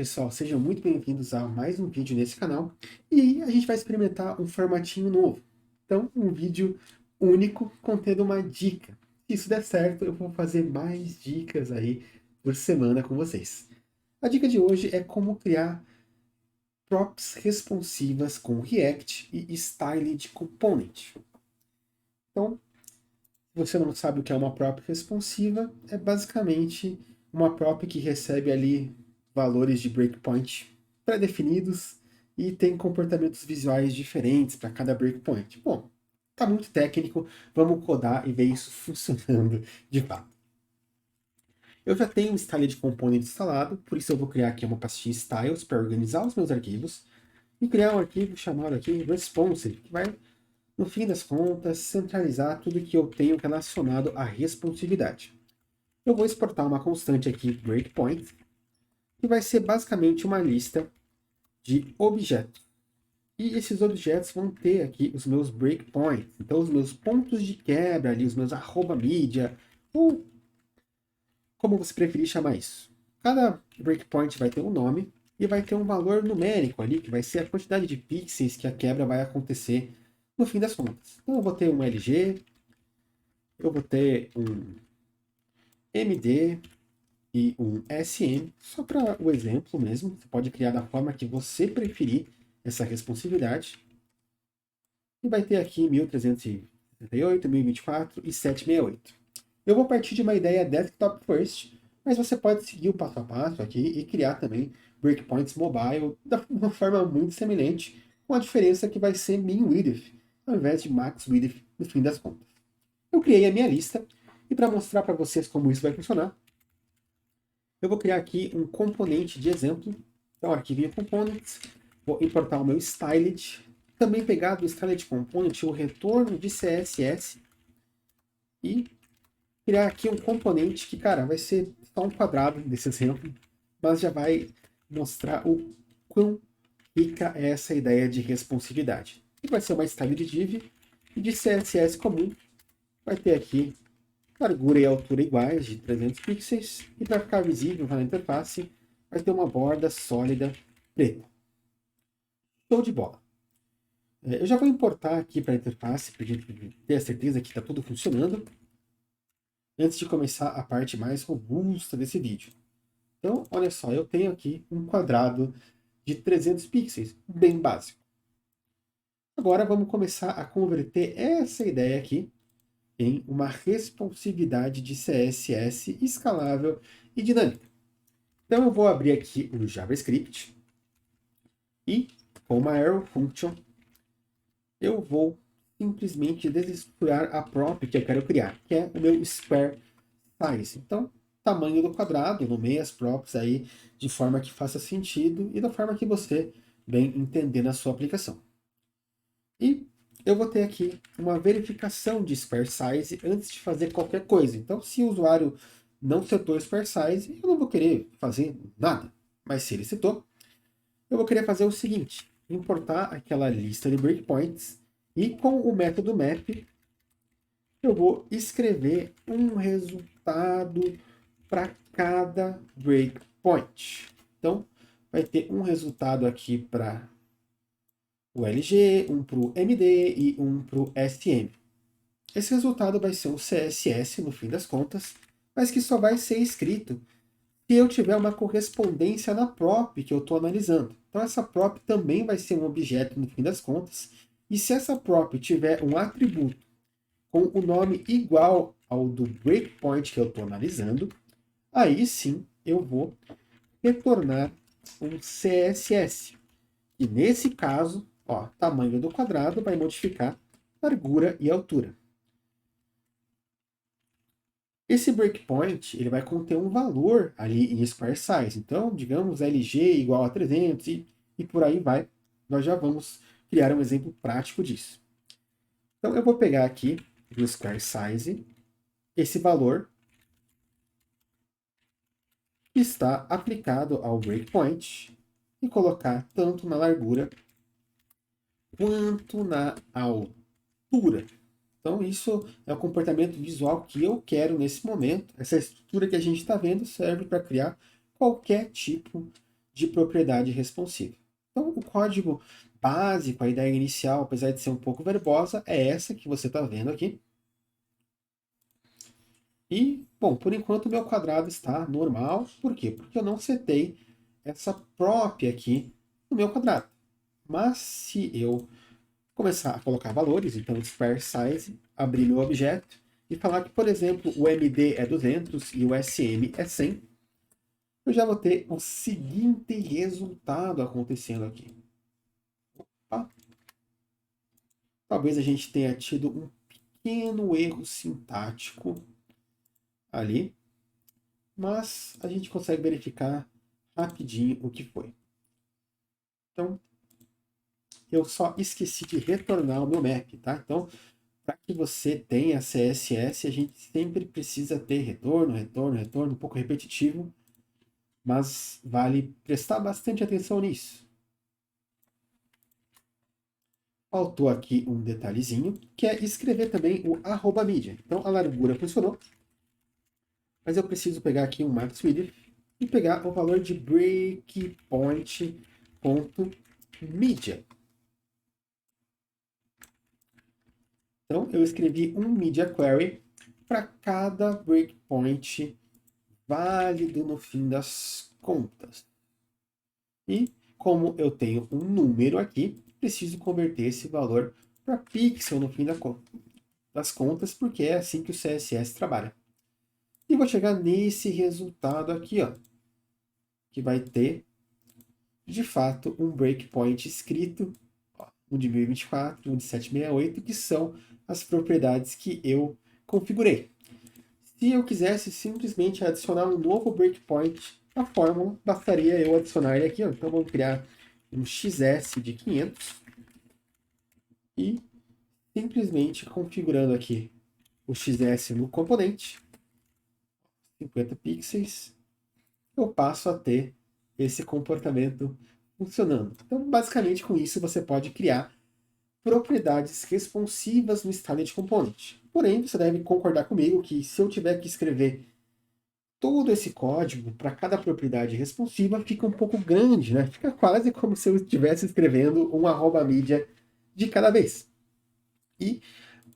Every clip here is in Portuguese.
pessoal, sejam muito bem-vindos a mais um vídeo nesse canal. E aí a gente vai experimentar um formatinho novo. Então, um vídeo único contendo uma dica. Se isso der certo, eu vou fazer mais dicas aí por semana com vocês. A dica de hoje é como criar props responsivas com React e Styled Component. Então, se você não sabe o que é uma prop responsiva, é basicamente uma prop que recebe ali valores de breakpoint pré-definidos e tem comportamentos visuais diferentes para cada breakpoint. Bom, tá muito técnico, vamos codar e ver isso funcionando de fato. Eu já tenho o Styled Component instalado, por isso eu vou criar aqui uma pastinha Styles para organizar os meus arquivos e criar um arquivo chamado aqui Responsive, que vai, no fim das contas, centralizar tudo que eu tenho relacionado à responsividade. Eu vou exportar uma constante aqui, breakpoint, que vai ser basicamente uma lista de objetos. E esses objetos vão ter aqui os meus breakpoints, então os meus pontos de quebra ali, os meus @media, ou como você preferir chamar isso. Cada breakpoint vai ter um nome e vai ter um valor numérico ali, que vai ser a quantidade de pixels que a quebra vai acontecer no fim das contas. Então eu vou ter um LG, eu vou ter um MD e um SM, só para o exemplo mesmo. Você pode criar da forma que você preferir essa responsividade. E vai ter aqui 1368, 1024 e 768. Eu vou partir de uma ideia desktop first, mas você pode seguir o passo a passo aqui e criar também breakpoints mobile de uma forma muito semelhante, com a diferença que vai ser min width, ao invés de max width no fim das contas. Eu criei a minha lista, e para mostrar para vocês como isso vai funcionar, eu vou criar aqui um componente de exemplo. Então, arquivinho components, vou importar o meu styled, também pegar do styled component o retorno de CSS e criar aqui um componente que, cara, vai ser só um quadrado desse exemplo, mas já vai mostrar o quão rica é essa ideia de responsividade. E vai ser uma styled div e de CSS comum vai ter aqui largura e altura iguais de 300 pixels, e para ficar visível na interface, vai ter uma borda sólida preta. Show de bola! Eu já vou importar aqui para a interface, para a gente ter a certeza que está tudo funcionando, antes de começar a parte mais robusta desse vídeo. Então, olha só, eu tenho aqui um quadrado de 300 pixels, bem básico. Agora vamos começar a converter essa ideia aqui em uma responsividade de CSS escalável e dinâmica. Então eu vou abrir aqui o JavaScript e com uma arrow function eu vou simplesmente desestruturar a prop que eu quero criar, que é o meu square size. Então, tamanho do quadrado, nomeie as props aí de forma que faça sentido e da forma que você bem entender na sua aplicação. E eu vou ter aqui uma verificação de square size antes de fazer qualquer coisa. Então, se o usuário não setou o square size, eu não vou querer fazer nada. Mas se ele setou, eu vou querer fazer o seguinte: importar aquela lista de breakpoints e com o método map eu vou escrever um resultado para cada breakpoint. Então, vai ter um resultado aqui para o LG, um para o MD e um para o SM. Esse resultado vai ser um CSS no fim das contas, mas que só vai ser escrito se eu tiver uma correspondência na prop que eu estou analisando. Então essa prop também vai ser um objeto no fim das contas, e se essa prop tiver um atributo com o nome igual ao do breakpoint que eu estou analisando, aí sim eu vou retornar um CSS. E nesse caso, ó, tamanho do quadrado vai modificar largura e altura. Esse breakpoint ele vai conter um valor ali em square size. Então, digamos, LG igual a 300 e por aí vai. Nós já vamos criar um exemplo prático disso. Então, eu vou pegar aqui no square size esse valor que está aplicado ao breakpoint e colocar tanto na largura quanto na altura. Então, isso é o comportamento visual que eu quero nesse momento. Essa estrutura que a gente está vendo serve para criar qualquer tipo de propriedade responsiva. Então, o código básico, a ideia inicial, apesar de ser um pouco verbosa, é essa que você está vendo aqui. E, bom, por enquanto o meu quadrado está normal. Por quê? Porque eu não setei essa prop aqui no meu quadrado. Mas se eu começar a colocar valores, então square size, abrir meu objeto e falar que, por exemplo, o MD é 200 e o SM é 100, eu já vou ter o seguinte resultado acontecendo aqui. Opa. Talvez a gente tenha tido um pequeno erro sintático ali, mas a gente consegue verificar rapidinho o que foi. Então, eu só esqueci de retornar o meu map, tá? Então, para que você tenha CSS, a gente sempre precisa ter retorno, retorno, retorno, um pouco repetitivo, mas vale prestar bastante atenção nisso. Faltou aqui um detalhezinho, que é escrever também o @media. Então, a largura funcionou, mas eu preciso pegar aqui um maxWidth e pegar o valor de breakpoint.media. Então, eu escrevi um media query para cada breakpoint válido no fim das contas. E, como eu tenho um número aqui, preciso converter esse valor para pixel no fim das contas, porque é assim que o CSS trabalha. E vou chegar nesse resultado aqui, ó, que vai ter, de fato, um breakpoint escrito, ó, um de 1024, um de 768, que são as propriedades que eu configurei. Se eu quisesse simplesmente adicionar um novo breakpoint à fórmula, bastaria eu adicionar ele aqui, ó. Então vamos criar um XS de 500 e simplesmente configurando aqui o XS no componente, 50 pixels, eu passo a ter esse comportamento funcionando. Então, basicamente, com isso você pode criar propriedades responsivas no Styled Component. Porém, você deve concordar comigo que se eu tiver que escrever todo esse código para cada propriedade responsiva, fica um pouco grande, né? Fica quase como se eu estivesse escrevendo um @media de cada vez. E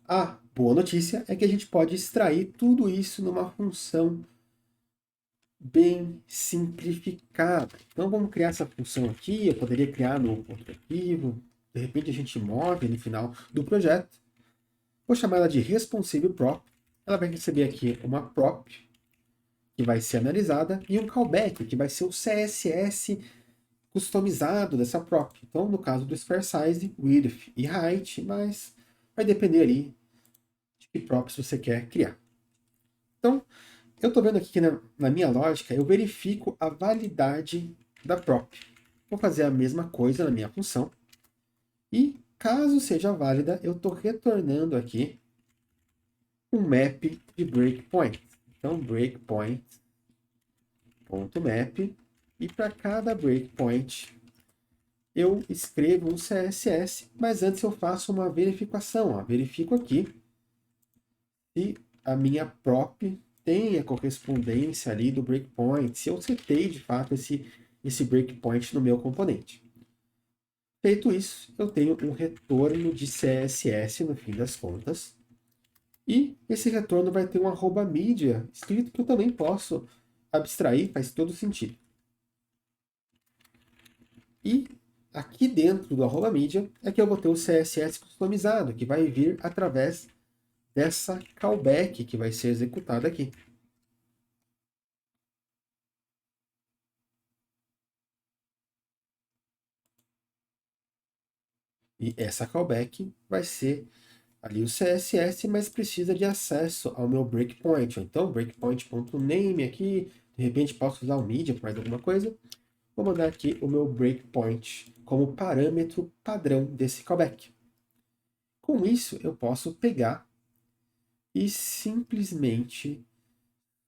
a boa notícia é que a gente pode extrair tudo isso numa função bem simplificada. Então vamos criar essa função aqui, eu poderia criar no outro arquivo, de repente a gente move no final do projeto. Vou chamar ela de responsive prop. Ela vai receber aqui uma prop, que vai ser analisada, e um callback, que vai ser o CSS customizado dessa prop. Então, no caso do square size, width e height, mas vai depender ali de que props você quer criar. Então, eu estou vendo aqui que na minha lógica, eu verifico a validade da prop. Vou fazer a mesma coisa na minha função. E, caso seja válida, eu estou retornando aqui um map de breakpoint. Então, breakpoint.map. E para cada breakpoint, eu escrevo um CSS, mas antes eu faço uma verificação. Ó. Verifico aqui se a minha prop tem a correspondência ali do breakpoint, se eu setei de fato esse breakpoint no meu componente. Feito isso, eu tenho um retorno de CSS no fim das contas. E esse retorno vai ter um @media escrito, que eu também posso abstrair, faz todo sentido. E aqui dentro do @media é que eu vou ter o CSS customizado, que vai vir através dessa callback que vai ser executada aqui. E essa callback vai ser ali o CSS, mas precisa de acesso ao meu breakpoint. Então, breakpoint.name aqui, de repente posso usar o media para mais alguma coisa. Vou mandar aqui o meu breakpoint como parâmetro padrão desse callback. Com isso, eu posso pegar e simplesmente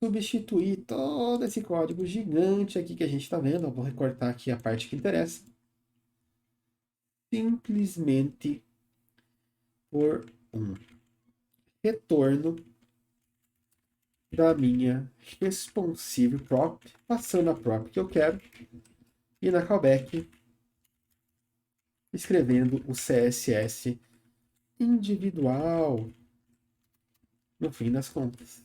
substituir todo esse código gigante aqui que a gente está vendo. Eu vou recortar aqui a parte que interessa. Simplesmente por um retorno da minha responsive prop, passando a prop que eu quero, e na callback escrevendo o CSS individual no fim das contas.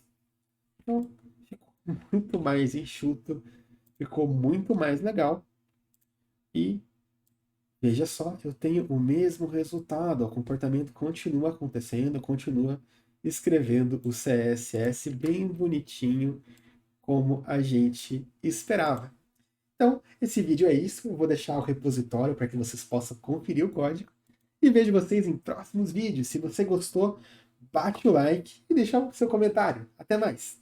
Então, ficou muito mais enxuto, ficou muito mais legal e veja só, eu tenho o mesmo resultado, o comportamento continua acontecendo, continua escrevendo o CSS bem bonitinho, como a gente esperava. Então, esse vídeo é isso, eu vou deixar o repositório para que vocês possam conferir o código, e vejo vocês em próximos vídeos. Se você gostou, bate o like e deixa o seu comentário. Até mais!